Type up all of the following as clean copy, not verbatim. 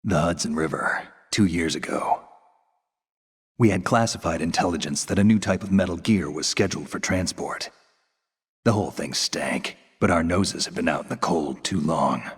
The Hudson River, 2 years ago. We had classified intelligence that a new type of metal gear was scheduled for transport. The whole thing stank, but our noses had been out in the cold too long.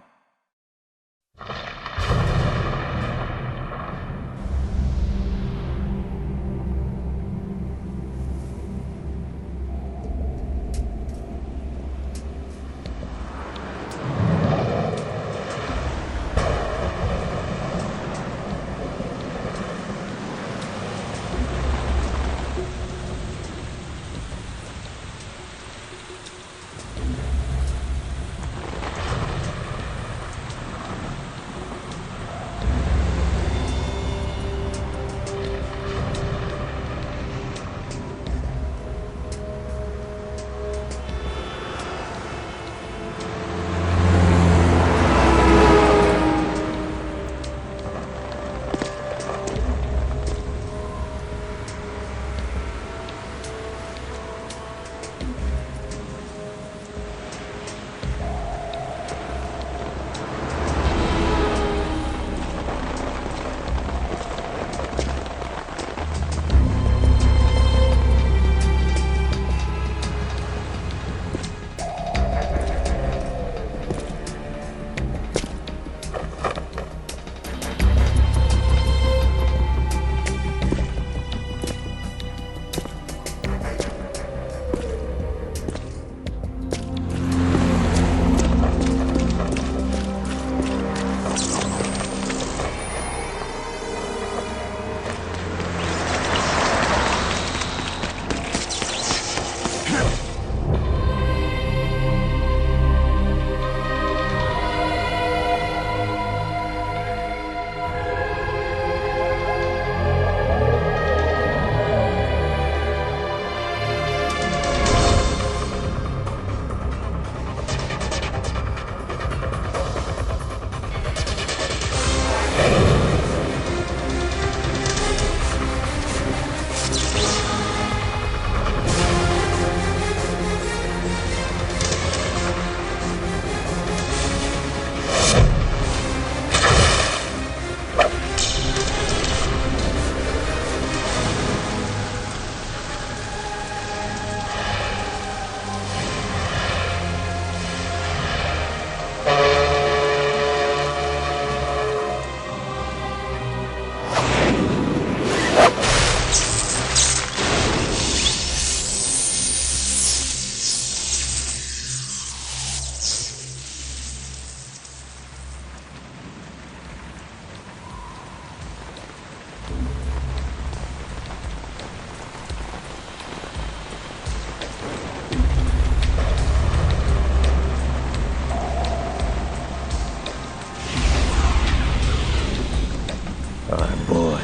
Our boy,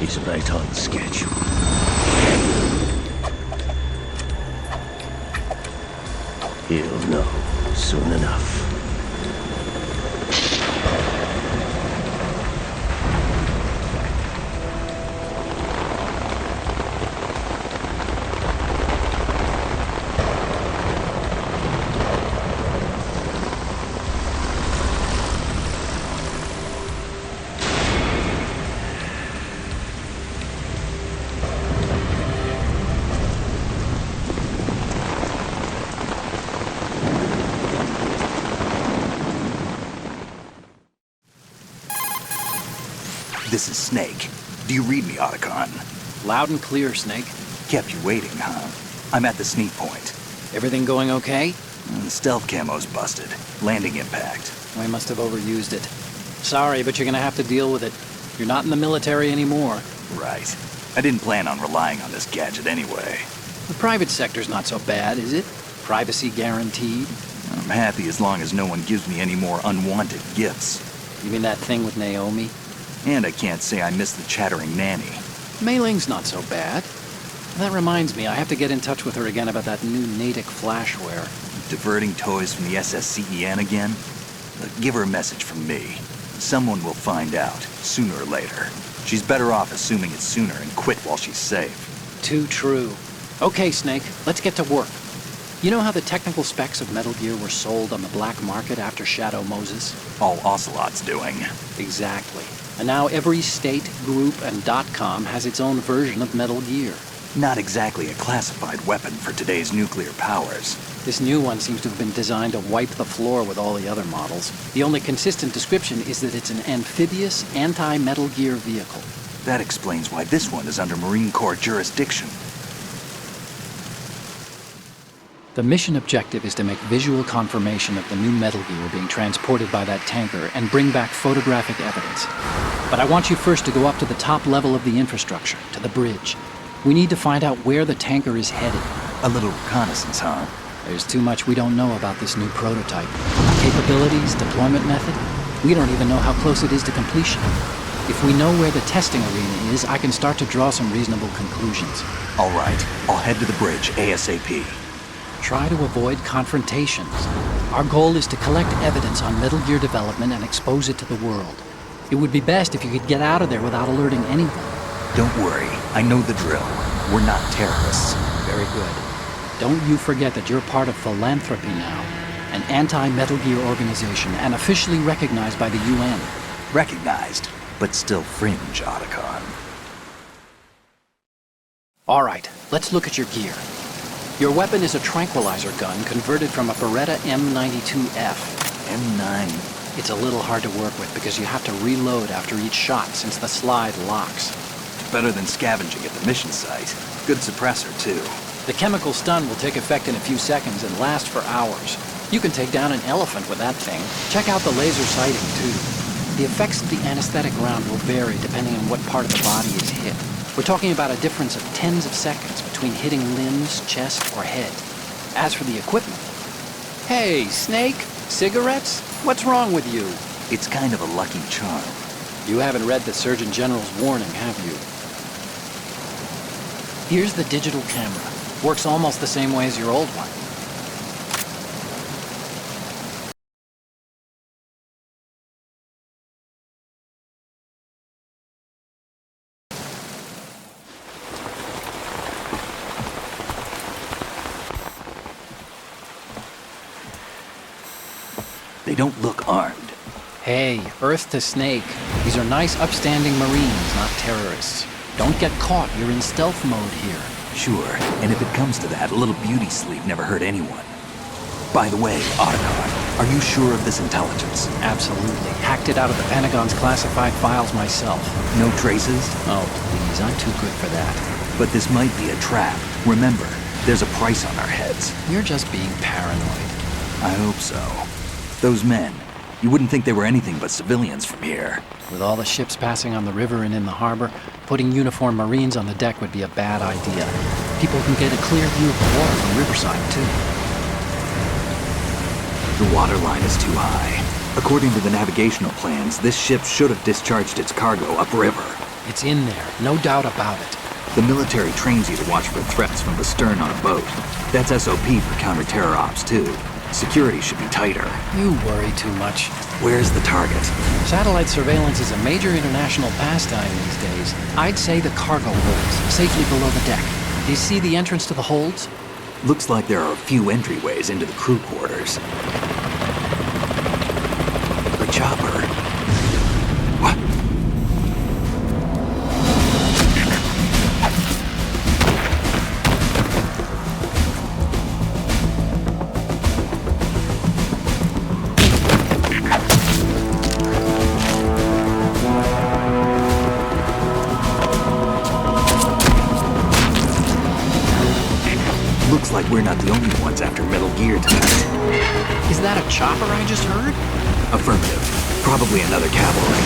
he's right on schedule. He'll know soon enough. This is Snake. Do you read me, Otacon? Loud and clear, Snake. Kept you waiting, huh? I'm at the sneak point. Everything going okay? The stealth camo's busted. Landing impact. We must have overused it. Sorry, but you're gonna have to deal with it. You're not in the military anymore. Right. I didn't plan on relying on this gadget anyway. The private sector's not so bad, is it? Privacy guaranteed. I'm happy as long as no one gives me any more unwanted gifts. You mean that thing with Naomi? And I can't say I miss the chattering nanny. Mei Ling's not so bad. That reminds me, I have to get in touch with her again about that new Natick flashware. Diverting toys from the SSCEN again? Give her a message from me. Someone will find out, sooner or later. She's better off assuming it's sooner and quit while she's safe. Too true. Okay, Snake, let's get to work. You know how the technical specs of Metal Gear were sold on the black market after Shadow Moses? All Ocelot's doing. Exactly. And now every state, group, and .com has its own version of Metal Gear. Not exactly a classified weapon for today's nuclear powers. This new one seems to have been designed to wipe the floor with all the other models. The only consistent description is that it's an amphibious, anti-Metal Gear vehicle. That explains why this one is under Marine Corps jurisdiction. The mission objective is to make visual confirmation of the new Metal Gear being transported by that tanker and bring back photographic evidence. But I want you first to go up to the top level of the infrastructure, to the bridge. We need to find out where the tanker is headed. A little reconnaissance, huh? There's too much we don't know about this new prototype. Capabilities, deployment method. We don't even know how close it is to completion. If we know where the testing arena is, I can start to draw some reasonable conclusions. All right, I'll head to the bridge ASAP. Try to avoid confrontations. Our goal is to collect evidence on Metal Gear development and expose it to the world. It would be best if you could get out of there without alerting anyone. Don't worry, I know the drill. We're not terrorists. Very good. Don't you forget that you're part of Philanthropy now, an anti-Metal Gear organization and officially recognized by the UN. Recognized, but still fringe, Otacon. All right, let's look at your gear. Your weapon is a tranquilizer gun converted from a Beretta M92F. M9. It's a little hard to work with because you have to reload after each shot since the slide locks. Better than scavenging at the mission site. Good suppressor, too. The chemical stun will take effect in a few seconds and last for hours. You can take down an elephant with that thing. Check out the laser sighting, too. The effects of the anesthetic round will vary depending on what part of the body is hit. We're talking about a difference of tens of seconds between hitting limbs, chest, or head. As for the equipment... Hey, Snake? Cigarettes? What's wrong with you? It's kind of a lucky charm. You haven't read the Surgeon General's warning, have you? Here's the digital camera. Works almost the same way as your old one. They don't look armed. Hey, Earth to Snake. These are nice, upstanding Marines, not terrorists. Don't get caught. You're in stealth mode here. Sure, and if it comes to that, a little beauty sleep never hurt anyone. By the way, Otacon, are you sure of this intelligence? Absolutely. Hacked it out of the Pentagon's classified files myself. No traces? Oh, please, I'm too good for that. But this might be a trap. Remember, there's a price on our heads. You're just being paranoid. I hope so. Those men, you wouldn't think they were anything but civilians from here. With all the ships passing on the river and in the harbor, putting uniformed Marines on the deck would be a bad idea. People can get a clear view of the water from Riverside, too. The water line is too high. According to the navigational plans, this ship should have discharged its cargo upriver. It's in there, no doubt about it. The military trains you to watch for threats from the stern on a boat. That's SOP for counter-terror ops, too. Security should be tighter. You worry too much. Where's the target? Satellite surveillance is a major international pastime these days. I'd say the cargo holds, safely below the deck. Do you see the entrance to the holds? Looks like there are a few entryways into the crew quarters. The chopper. What? Looks like we're not the only ones after Metal Gear tonight. Is that a chopper I just heard? Affirmative. Probably another cavalry.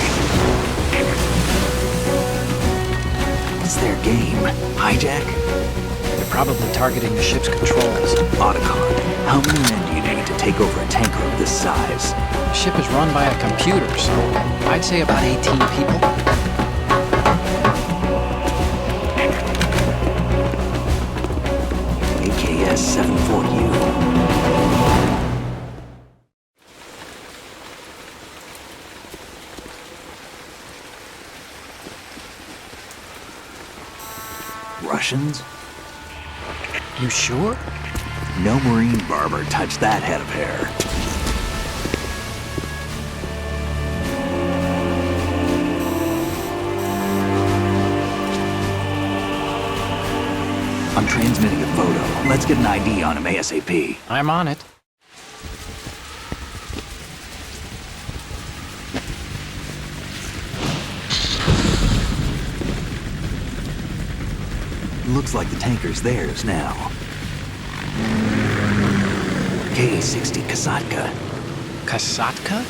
It's their game. Hijack? They're probably targeting the ship's controls. Otacon, how many men do you need to take over a tanker of this size? The ship is run by a computer, so I'd say about 18 people. AKS 74U. Russians? You sure? No marine barber touched that head of hair. I'm transmitting a photo. Let's get an ID on him ASAP. I'm on it. Looks like the tanker's theirs now. KA-60 Kasatka. Kasatka?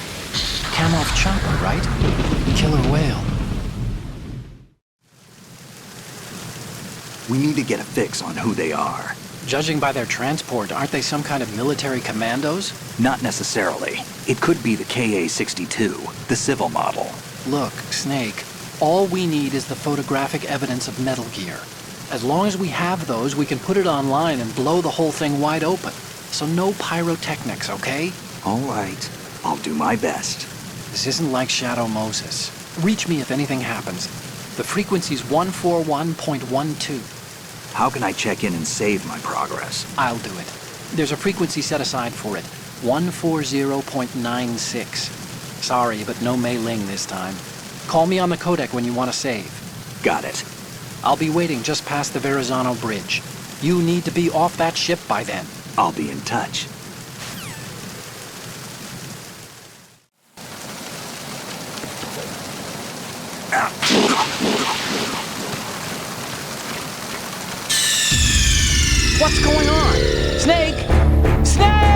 Kamov chopper, right? Killer whale. We need to get a fix on who they are. Judging by their transport, aren't they some kind of military commandos? Not necessarily. It could be the KA-62, the civil model. Look, Snake, all we need is the photographic evidence of Metal Gear. As long as we have those, we can put it online and blow the whole thing wide open. So no pyrotechnics, okay? All right. I'll do my best. This isn't like Shadow Moses. Reach me if anything happens. The frequency's 141.12. How can I check in and save my progress? I'll do it. There's a frequency set aside for it. 140.96. Sorry, but no Mei Ling this time. Call me on the codec when you want to save. Got it. I'll be waiting just past the Verrazano Bridge. You need to be off that ship by then. I'll be in touch. What's going on? Snake! Snake!